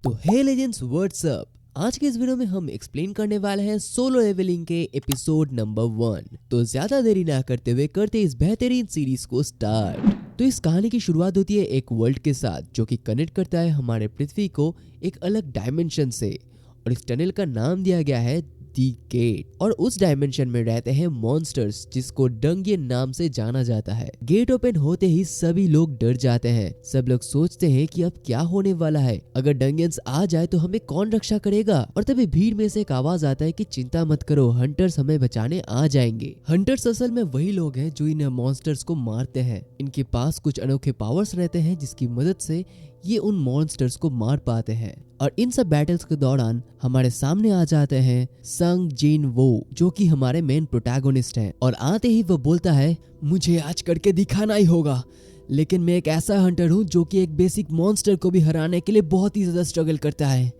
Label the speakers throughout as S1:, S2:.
S1: तो हे legends, what's up. आज के इस वीडियो में हम एक्सप्लेन करने वाले हैं सोलो लेवलिंग के एपिसोड नंबर 1। तो ज्यादा देरी ना करते हुए करते इस बेहतरीन सीरीज को स्टार्ट। तो इस कहानी की शुरुआत होती है एक वर्ल्ड के साथ जो कि कनेक्ट करता है हमारे पृथ्वी को एक अलग डायमेंशन से, और इस टनल का नाम दिया गया है दी गेट। और उस डायमेंशन में रहते हैं मॉन्स्टर्स जिसको डंगियन नाम से जाना जाता है। गेट ओपन होते ही सभी लोग डर जाते हैं। सब लोग सोचते हैं कि अब क्या होने वाला है, अगर डंगियंस आ जाए तो हमें कौन रक्षा करेगा। और तभी भीड़ में से एक आवाज आता है कि चिंता मत करो, हंटर्स हमें बचाने आ जाएंगे। हंटर्स असल में वही लोग हैं जो इन मॉन्स्टर्स को मारते हैं। इनके पास कुछ अनोखे पावर्स रहते हैं जिसकी मदद से ये उन मॉन्स्टर्स को मार पाते हैं। और इन सब बैटल्स के दौरान हमारे सामने आ जाते हैं संग जिन वो, जो कि हमारे मेन प्रोटैगोनिस्ट हैं। और आते ही वो बोलता है, मुझे आज करके दिखाना ही होगा, लेकिन मैं एक ऐसा हंटर हूँ जो कि एक बेसिक मॉन्स्टर को भी हराने के लिए बहुत ही ज्यादा स्ट्रगल करता है,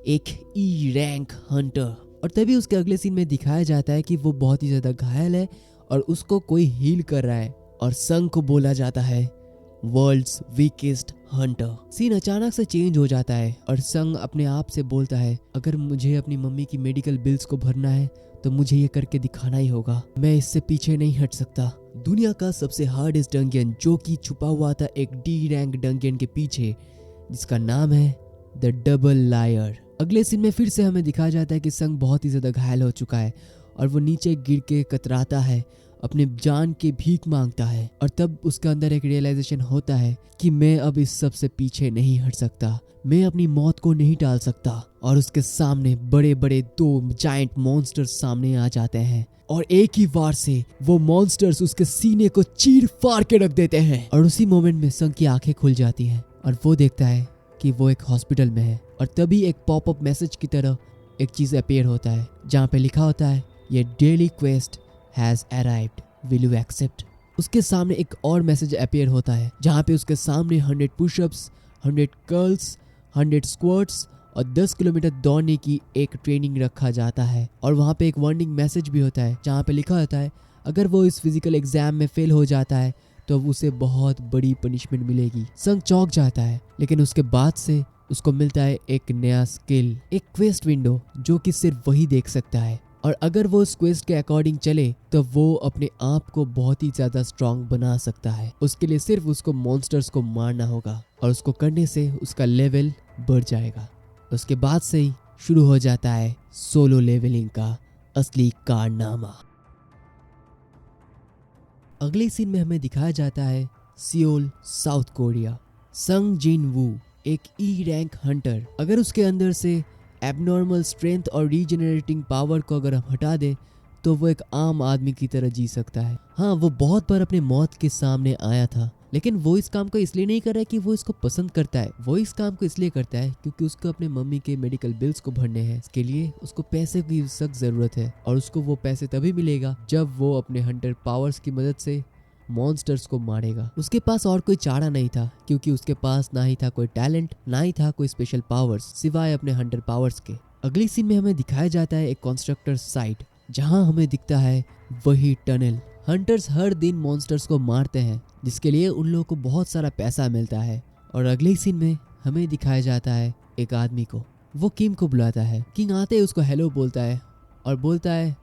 S1: एक ई रैंक हंटर। और तभी उसके अगले सीन में दिखाया जाता है कि वो बहुत ही ज्यादा घायल है और उसको कोई हील कर रहा है। और संग को बोला जाता है वर्ल्ड्स वीकेस्ट हंटर। सीन अचानक से चेंज हो जाता है और संग अपने आप से बोलता है, अगर मुझे अपनी मम्मी की मेडिकल बिल्स को भरना है तो मुझे ये करके दिखाना ही होगा, मैं इससे पीछे नहीं हट सकता। दुनिया का सबसे हार्डेस्ट डंगियन जो कि छुपा हुआ था एक डी रैंक डंगियन के पीछे, जिसका नाम है द डबल लायर। अगले सीन में फिर से हमें दिखाया जाता है कि संग बहुत ही ज्यादा घायल हो चुका है और वो नीचे गिर के कतराता है, अपने जान के भीख मांगता है। और तब उसके अंदर एक रियलाइजेशन होता है कि मैं अब इस सब से पीछे नहीं हट सकता, मैं अपनी मौत को नहीं टाल सकता। और उसके सामने बड़े बड़े 2 जायंट मॉन्स्टर्स सामने आ जाते हैं और एक ही वार से वो मॉन्स्टर्स उसके सीने को चीर फाड़ के रख देते हैं। और उसी मोमेंट में संग की आंखें खुल जाती हैं और वो देखता है कि वो एक हॉस्पिटल में है। और तभी एक पॉपअप मैसेज की तरह एक चीज अपीयर होता है जहाँ पे लिखा होता है, ये daily quest has arrived, will you accept? उसके सामने एक और मैसेज अपीयर होता है जहाँ पे उसके सामने 100 पुशअप्स, 100 कर्ल्स, 100 स्क्वाट्स और 10 किलोमीटर दौड़ने की एक ट्रेनिंग रखा जाता है। और वहाँ पे एक वार्निंग मैसेज भी होता है जहाँ पे लिखा होता है, अगर वो इस फिजिकल एग्जाम में फेल हो जाता है तो उसे बहुत बड़ी पनिशमेंट मिलेगी। संग चौंक जाता है, लेकिन उसके बाद से उसको मिलता है एक नया स्किल, एक क्वेस्ट विंडो जो कि सिर्फ वही देख सकता है। और अगर वो उस क्वेस्ट के अकॉर्डिंग चले तो वो अपने आप को बहुत ही ज्यादा स्ट्रांग बना सकता है। उसके लिए सिर्फ उसको मॉन्स्टर्स को मारना होगा और उसको करने से उसका लेवल बढ़ जाएगा। उसके बाद से ही शुरू हो जाता है सोलो लेवलिंग का असली कारनामा। अगले सीन में हमें दिखाया जाता है सियोल, साउथ कोरिया। संग जिन वू एक ई रैंक हंटर, अगर उसके अंदर से एबनॉर्मल स्ट्रेंथ और रीजनरेटिंग पावर को अगर हम हटा दें तो वो एक आम आदमी की तरह जी सकता है। हाँ, वो बहुत बार अपने मौत के सामने आया था, लेकिन वो इस काम को इसलिए नहीं कर रहा है कि वो इसको पसंद करता है, वो इस काम को इसलिए करता है क्योंकि उसको अपने मम्मी के मेडिकल बिल्स को भरने हैं। इसके लिए उसको पैसे की सख्त जरूरत है और उसको वो पैसे तभी मिलेगा जब वो अपने हंटर पावर्स की मदद से मॉन्स्टर्स को मारेगा। उसके पास और कोई चारा नहीं था क्योंकि उसके पास ना ही था कोई टैलेंट, ना ही था कोई स्पेशल पावर्स सिवाय अपने हंटर पावर्स के। अगली सीन में हमें दिखाया जाता है एक कंस्ट्रक्टर साइट जहां हमें दिखता है वही टनल। हंटर्स हर दिन मॉन्स्टर्स को मारते हैं जिसके लिए उन लोगों को बहुत सारा पैसा मिलता है। और अगले सीन में हमें दिखाया जाता है एक आदमी को, वो किम को बुलाता है। किंग आते ही उसको हेलो बोलता है और बोलता है,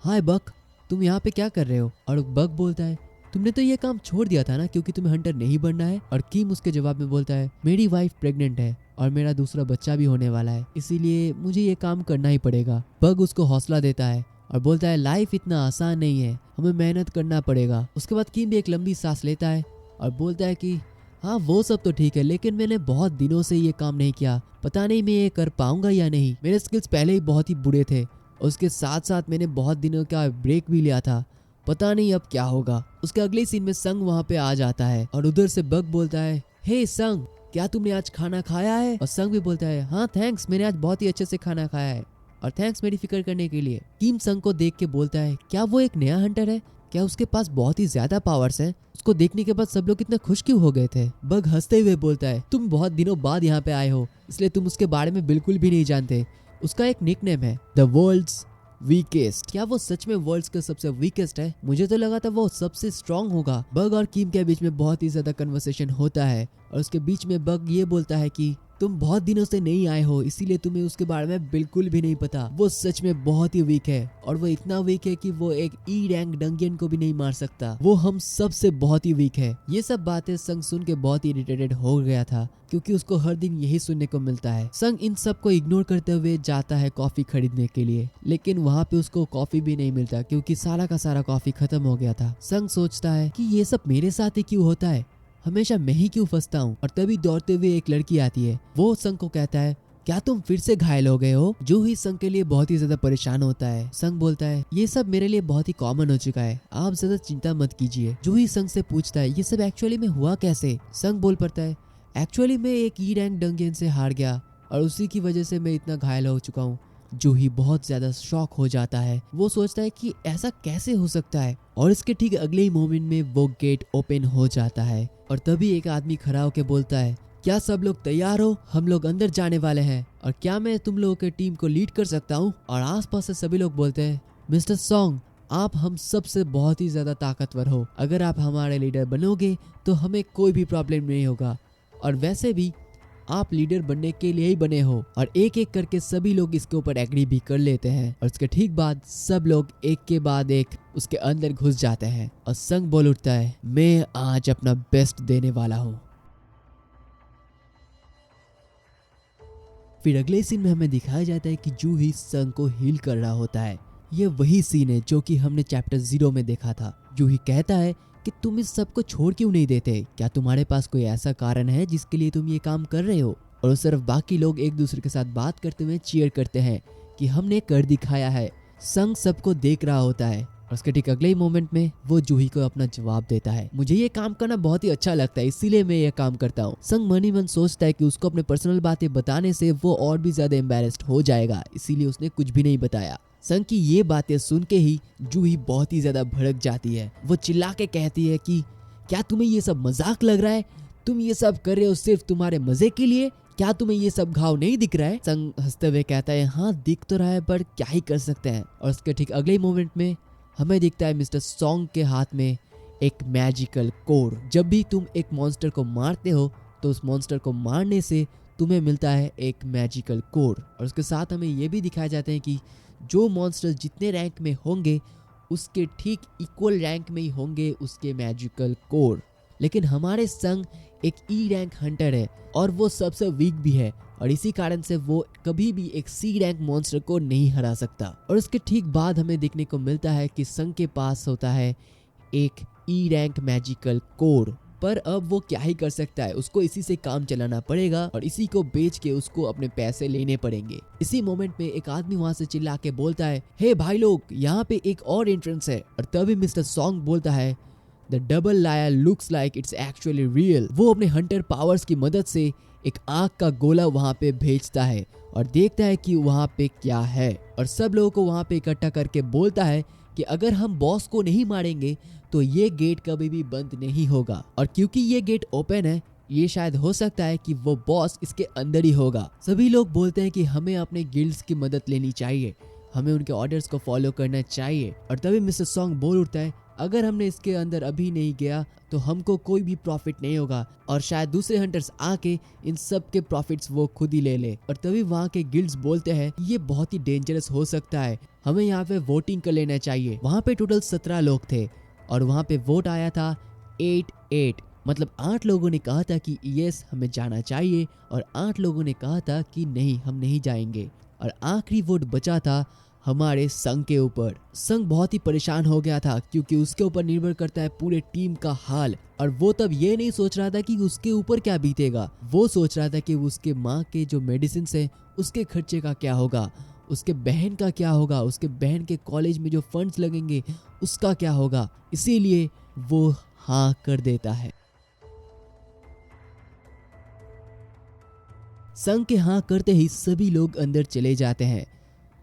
S1: हाय बक, तुम यहाँ पे क्या कर रहे हो? और बक बोलता है, तुमने तो ये काम छोड़ दिया था ना क्योंकि तुम्हें हंटर नहीं बनना है। और किम उसके जवाब में बोलता है, मेरी वाइफ प्रेग्नेंट है और मेरा दूसरा बच्चा भी होने वाला है, इसीलिए मुझे ये काम करना ही पड़ेगा। बग उसको हौसला देता है और बोलता है, लाइफ इतना आसान नहीं है, हमें मेहनत करना पड़ेगा। उसके बाद किम भी एक लंबी सांस लेता है और बोलता है कि हाँ वो सब तो ठीक है, लेकिन मैंने बहुत दिनों से ये काम नहीं किया, पता नहीं मैं ये कर पाऊंगा या नहीं। मेरे स्किल्स पहले ही बहुत ही बुरे थे, उसके साथ साथ मैंने बहुत दिनों का ब्रेक भी लिया था, पता नहीं अब क्या होगा। उसके अगले सीन में संग वहाँ पे आ जाता है और उधर से बग बोलता है, हे संग, क्या तुमने आज खाना खाया है? और संग भी बोलता है, हाँ थैंक्स, मैंने आज बहुत ही अच्छे से खाना खाया है और थैंक्स मेरी फिक्र करने के लिए। किम संग को देख के बोलता है, क्या वो एक नया हंटर है? क्या उसके पास बहुत ही ज्यादा पावर्स हैं? उसको देखने के बाद सब लोग इतना खुश क्यों हो गए थे? बग हंसते हुए बोलता है, तुम बहुत दिनों बाद यहाँ पे आए हो इसलिए तुम उसके बारे में बिल्कुल भी नहीं जानते। उसका एक निकनेम है द वर्ल्ड्स वीकेस्ट। क्या वो सच में वर्ल्ड्स का सबसे वीकेस्ट है? मुझे तो लगा था वो सबसे स्ट्रांग होगा। बग और किम के बीच में बहुत ही ज्यादा कन्वर्सेशन होता है और उसके बीच में बग ये बोलता है कि तुम बहुत दिनों से नहीं आए हो, इसीलिए तुम्हें उसके बारे में बिल्कुल भी नहीं पता। वो सच में बहुत ही वीक है और वो इतना वीक है कि वो एक ई रैंक डंगियन को भी नहीं मार सकता। वो हम सब से बहुत ही वीक है। ये सब बातें संग सुन के बहुत ही इरिटेटेड हो गया था, क्योंकि उसको हर दिन यही सुनने को मिलता है। संग इन सब को इग्नोर करते हुए जाता है कॉफी खरीदने के लिए, लेकिन वहाँ पे उसको कॉफी भी नहीं मिलता, क्योंकि सारा का सारा कॉफी खत्म हो गया था। संग सोचता है कि ये सब मेरे साथ ही क्यों होता है, हमेशा मैं ही क्यों फंसता हूँ। और तभी दौड़ते हुए एक लड़की आती है। वो संग को कहता है, क्या तुम फिर से घायल हो गए हो? जूही संग के लिए बहुत ही ज्यादा परेशान होता है। संग बोलता है, ये सब मेरे लिए बहुत ही कॉमन हो चुका है, आप ज्यादा चिंता मत कीजिए। जूही संग से पूछता है, ये सब एक्चुअली में हुआ कैसे? संग बोल पड़ता है, एक्चुअली मैं एक ई रैंक डंगियन से हार गया और उसी की वजह से मैं इतना घायल हो चुका हूँ। जूही बहुत ज्यादा शॉक हो जाता है। वो सोचता है कि ऐसा कैसे हो सकता है, और इसके ठीक अगले ही मोमेंट में वो गेट ओपन हो जाता है और तभी एक आदमी खड़ा होकर बोलता है, क्या सब लोग तैयार हो? हम लोग अंदर जाने वाले हैं और क्या मैं तुम लोगों के टीम को लीड कर सकता हूँ? और आसपास से सभी लोग बोलते हैं, मिस्टर सॉन्ग, आप हम सब से बहुत ही ज्यादा ताकतवर हो। अगर आप हमारे लीडर बनोगे तो हमें कोई भी प्रॉब्लम नहीं होगा, और वैसे भी आप लीडर बनने के लिए ही बने हो। और एक एक करके सभी लोग इसके ऊपर एग्री भी कर लेते हैं और उसके ठीक बाद सब लोग एक के बाद एक उसके अंदर घुस जाते हैं और संग बोल उठता है, मैं आज अपना बेस्ट देने वाला हूँ। फिर अगले सीन में हमें दिखाया जाता है कि जूही संग को हील कर रहा होता है। ये वही सीन है जो कि हमने चैप्टर 0 में देखा था। जूही कहता है कि तुम इस सब को छोड़ क्यों नहीं देते? क्या तुम्हारे पास कोई ऐसा कारण है जिसके लिए तुम ये काम कर रहे हो? और उस तरफ बाकी लोग एक दूसरे के साथ बात करते हुए चीयर करते हैं कि हमने कर दिखाया है। संग सबको देख रहा होता है और उसके ठीक अगले ही मोमेंट में वो जूही को अपना जवाब देता है, मुझे ये काम करना बहुत ही अच्छा लगता है, इसीलिए मैं ये काम करता हूँ। संग मन ही मन सोचता है कि उसको अपने पर्सनल बातें बताने से वो और भी ज्यादा एम्बैरेस्ड हो जाएगा, इसीलिए उसने कुछ भी नहीं बताया। संग की ये बातें सुन के ही जूही बहुत ही ज्यादा भड़क जाती है। वो चिल्ला के कहती है कि क्या तुम्हें ये सब मजाक लग रहा है? तुम ये सब कर रहे हो सिर्फ तुम्हारे मजे के लिए? क्या तुम्हें ये सब घाव नहीं दिख रहा है? संग हंसते हुए कहता है, हाँ दिख तो रहा है, पर क्या ही कर सकते हैं। और उसके ठीक अगले मोमेंट में हमें दिखता है मिस्टर सॉन्ग के हाथ में एक मैजिकल कोर। जब भी तुम एक मॉन्स्टर को मारते हो तो उस मॉन्स्टर को मारने से तुम्हें मिलता है एक मैजिकल कोर। और उसके साथ हमें ये भी दिखाया जाता है कि जो मॉन्स्टर जितने रैंक में होंगे उसके ठीक इक्वल रैंक में ही होंगे उसके मैजिकल कोर। लेकिन हमारे संग एक ई रैंक हंटर है और वो सबसे वीक भी है, और इसी कारण से वो कभी भी एक सी रैंक मॉन्स्टर को नहीं हरा सकता। और उसके ठीक बाद हमें देखने को मिलता है कि संग के पास होता है एक ई रैंक मैजिकल कोर, पर अब वो क्या ही कर सकता है, उसको इसी से काम चलाना पड़ेगा और इसी को बेच के उसको अपने पैसे लेने पड़ेंगे। इसी मोमेंट में एक आदमी वहां से चिल्ला के बोलता है, हे भाई लोग, यहाँ पे एक और एंट्रेंस है। और तभी मिस्टर सॉन्ग बोलता है, the double liar looks like it's actually real. वो अपने हंटर पावर्स की मदद से एक आग का गोला वहां पे भेजता है और देखता है कि वहां पे क्या है, और सब लोगों को वहां पे इकट्ठा करके बोलता है कि अगर हम बॉस को नहीं मारेंगे तो ये गेट कभी भी बंद नहीं होगा। और क्योंकि ये गेट ओपन है, ये शायद हो सकता है कि वो बॉस इसके अंदर ही होगा। सभी लोग बोलते हैं कि हमें अपने गिल्ड्स की मदद लेनी चाहिए, हमें उनके ऑर्डर्स को फॉलो करना चाहिए। और तभी मिस्टर सॉन्ग बोल उठता है, अगर हमने इसके अंदर अभी नहीं गया तो हमको कोई भी प्रॉफिट नहीं होगा, और शायद दूसरे हंटर्स आके इन सब के प्रॉफिट्स वो खुद ही ले ले। और तभी वहाँ के गिल्ड्स बोलते हैं ये बहुत ही डेंजरस हो सकता है, हमें यहाँ पे वोटिंग कर लेना चाहिए। वहाँ पे टोटल 17 लोग थे और वहाँ पे वोट आया था 8-8, मतलब 8 लोगों ने कहा था कि यस हमें जाना चाहिए और 8 लोगों ने कहा था कि नहीं हम नहीं जाएंगे। और आखिरी वोट बचा था हमारे संग के ऊपर। संग बहुत ही परेशान हो गया था क्योंकि उसके ऊपर निर्भर करता है पूरे टीम का हाल, और वो तब ये नहीं सोच रहा था कि उसके ऊपर क्या बीतेगा। वो सोच रहा था कि उसके माँ के जो मेडिसिन है उसके खर्चे का क्या होगा, उसके बहन का क्या होगा, उसके बहन के कॉलेज में जो फंड्स लगेंगे उसका क्या होगा। इसीलिए वो हाँ कर देता है। संग के हाँ करते ही सभी लोग अंदर चले जाते हैं।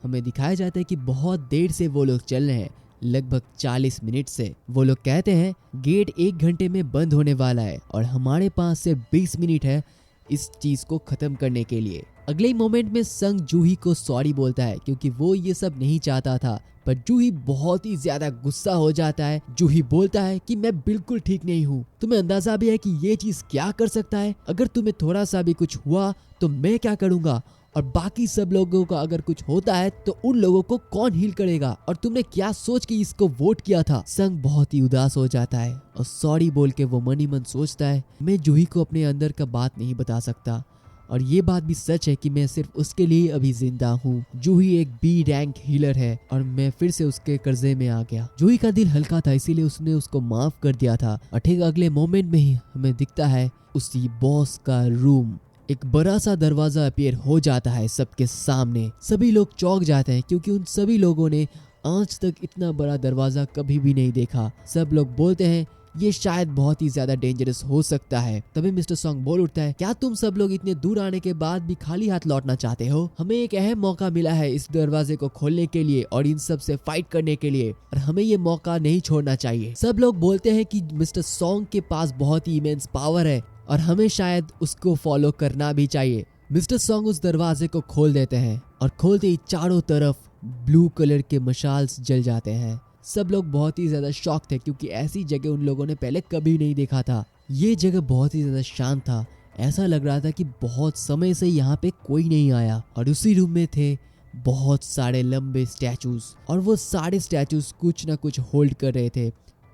S1: हमें दिखाया जाता है कि बहुत देर से वो लोग चल रहे हैं, लगभग 40 मिनट से। वो लोग कहते हैं गेट 1 घंटे में बंद होने वाला है और हमारे पास सिर्फ 20 मिनट है इस चीज को खत्म करने के लिए। अगले ही मोमेंट में संग जूही को सॉरी बोलता है क्योंकि वो ये सब नहीं चाहता था, पर जूही बहुत ही ज्यादा गुस्सा हो जाता है। जूही बोलता है कि मैं बिल्कुल ठीक नहीं हूँ, तुम्हें अंदाजा भी है कि ये चीज क्या कर सकता है, अगर तुम्हें थोड़ा सा भी कुछ हुआ तो मैं क्या करूँगा, और बाकी सब लोगों का अगर कुछ होता है तो उन लोगों को कौन हील करेगा, और तुमने क्या सोच के इसको वोट किया था। संग बहुत ही उदास हो जाता है और सॉरी बोल के वो मन ही मन सोचता है मैं जूही को अपने अंदर का बात नहीं बता सकता, और ये बात भी सच है कि मैं सिर्फ उसके लिए अभी जिंदा हूँ। जूही एक बी रैंक हीलर है और मैं फिर से उसके कर्जे में आ गया। जूही का दिल हल्का था, इसीलिए उसने उसको माफ कर दिया था। और ठीक अगले मोमेंट में ही हमें दिखता है उसी बॉस का रूम। एक बड़ा सा दरवाजा अपीयर हो जाता है सबके सामने। सभी लोग चौंक जाते हैं क्योंकि उन सभी लोगों ने आज तक इतना बड़ा दरवाजा कभी भी नहीं देखा। सब लोग बोलते हैं ये शायद बहुत ही ज्यादा डेंजरस हो सकता है। तभी मिस्टर सॉन्ग बोल उठता है, क्या तुम सब लोग इतने दूर आने के बाद भी खाली हाथ लौटना चाहते हो? हमें एक अहम मौका मिला है इस दरवाजे को खोलने के लिए और इन सब से फाइट करने के लिए, और हमें ये मौका नहीं छोड़ना चाहिए। सब लोग बोलते हैं कि मिस्टर सॉन्ग के पास बहुत ही इमेंस पावर है और हमें शायद उसको फॉलो करना भी चाहिए। मिस्टर सॉन्ग उस दरवाजे को खोल देते हैं और खोलते ही चारों तरफ ब्लू कलर के मशाल्स जल जाते हैं। सब लोग बहुत ही ज्यादा शॉक थे क्योंकि ऐसी जगह उन लोगों ने पहले कभी नहीं देखा था। ये जगह बहुत ही ज्यादा शांत था, ऐसा लग रहा था कि बहुत समय से यहाँ पे कोई नहीं आया। और उसी रूम में थे बहुत सारे लंबे स्टैचूज, और वो सारे स्टैचूज कुछ ना कुछ होल्ड कर रहे थे।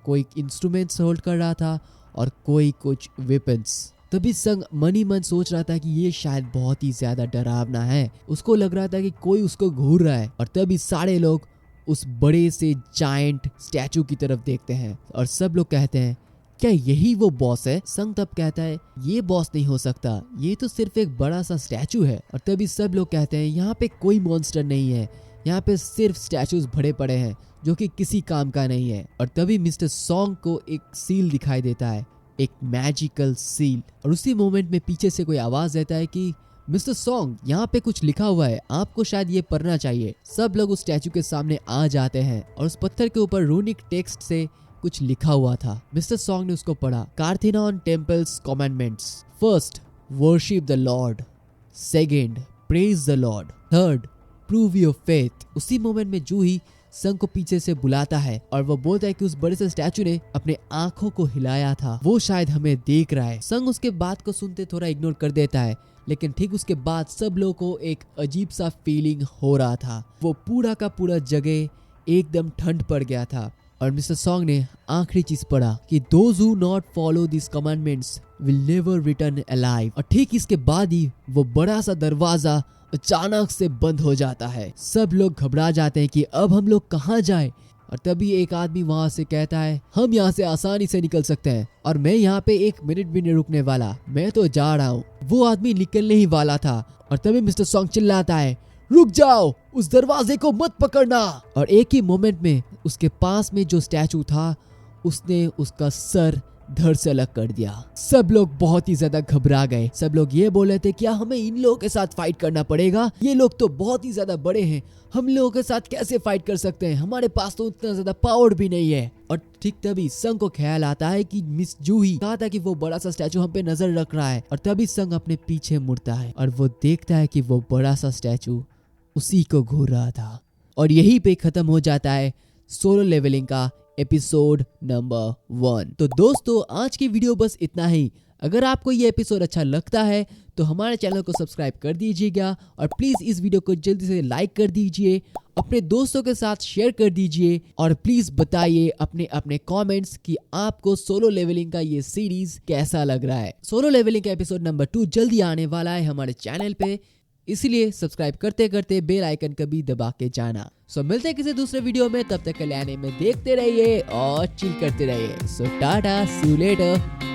S1: कोई इंस्ट्रूमेंट्स होल्ड कर रहा था और कोई कुछ वेपन्स। तभी संग मन ही मन सोच रहा था कि ये शायद बहुत ही ज्यादा डरावना है। उसको लग रहा था कि कोई उसको घूर रहा है, और तभी सारे लोग उस बड़े से जायंट स्टैचू की तरफ देखते हैं और सब लोग कहते हैं क्या यही वो बॉस है? संग तब कहता है ये बॉस नहीं हो सकता, ये तो सिर्फ एक बड़ा सा स्टैचू है। और तभी सब लोग कहते हैं यहाँ पे कोई मॉन्स्टर नहीं है, यहाँ पे सिर्फ स्टैचूज भरे पड़े हैं जो कि किसी काम का नहीं है। और तभी मिस्टर सॉन्ग को एक सील दिखाई देता है, एक मैजिकल सील। और उसी मोमेंट में पीछे से कोई आवाज देता है कि मिस्टर सॉन्ग यहाँ पे कुछ लिखा हुआ है, आपको शायद ये पढ़ना चाहिए। सब लोग उस स्टैचू के सामने आ जाते हैं और उस पत्थर के ऊपर रूनिक टेक्स्ट से कुछ लिखा हुआ था। मिस्टर सॉन्ग ने उसको पढ़ा। कार्थेनॉन temples commandments, first worship the lord, second praise the lord, third prove your faith. उसी मोमेंट में जूही संग को पीछे से बुलाता है और वो बोलता है कि उस बड़े से स्टैचू ने अपने आंखों को हिलाया था, वो शायद हमें देख रहा है। संग उसके बात को सुनते थोड़ा इग्नोर कर देता है, लेकिन ठीक उसके बाद सब लोगों को एक अजीब सा फीलिंग हो रहा था। वो पूरा का पूरा जगह एकदम ठंड पड़ गया था और मिस्टर सॉन्ग ने आखिरी चीज पढ़ा कि those who not follow these commandments will never return alive। और ठीक इसके बाद ही वो बड़ा सा दरवाजा अचानक से बंद हो जाता है। सब लोग घबरा जाते हैं कि अब हम लोग कहाँ जाएं। और तभी एक आदमी वहां से कहता है हम यहाँ से आसानी से निकल सकते हैं और मैं यहाँ पे एक मिनट भी नहीं रुकने वाला, मैं तो जा रहा हूँ। वो आदमी निकलने ही वाला था और तभी मिस्टर सॉन्ग चिल्लाता है रुक जाओ, उस दरवाजे को मत पकड़ना। और एक ही मोमेंट में उसके पास में जो स्टैचू था उसने उसका सर धड़ से अलग कर दिया। सब लोग बहुत ही ज्यादा घबरा गए। सब लोग ये बोल रहे थे क्या हमें इन लोगों के साथ फाइट करना पड़ेगा? ये लोग तो बहुत ही ज्यादा बड़े हैं, हम लोगों के साथ कैसे फाइट कर सकते हैं? हमारे पास तो उतना ज्यादा पावर भी नहीं है। और ठीक तभी संग को ख्याल आता है कि मिस जूही कहा था कि वो बड़ा सा स्टैचू हम पे नजर रख रहा है। और तभी संग अपने पीछे मुड़ता है और वो देखता है कि वो बड़ा सा स्टैचू उसी को घूर रहा था। और यहीं पे खत्म हो जाता है सोलो लेवलिंग का एपिसोड नंबर 1। तो दोस्तों आज की वीडियो बस इतना ही। अगर आपको ये एपिसोड अच्छा लगता है तो हमारे चैनल को सब्सक्राइब कर दीजिएगा और प्लीज इस वीडियो को जल्दी से लाइक कर दीजिए, अपने दोस्तों के साथ शेयर कर दीजिए और प्लीज बताइए अपने अपने कमेंट्स कि आपको सोलो लेवलिंग का ये सीरीज कैसा लग रहा है। सोलो लेवलिंग का एपिसोड नंबर 2 जल्दी आने वाला है हमारे चैनल पे, इसलिए सब्सक्राइब करते करते बेल आइकन का भी दबा के जाना। सो मिलते हैं किसी दूसरे वीडियो में, तब तक के लिए एनीमे देखते रहिए और चिल करते रहिए। सो टाटा, सी यू लेटर।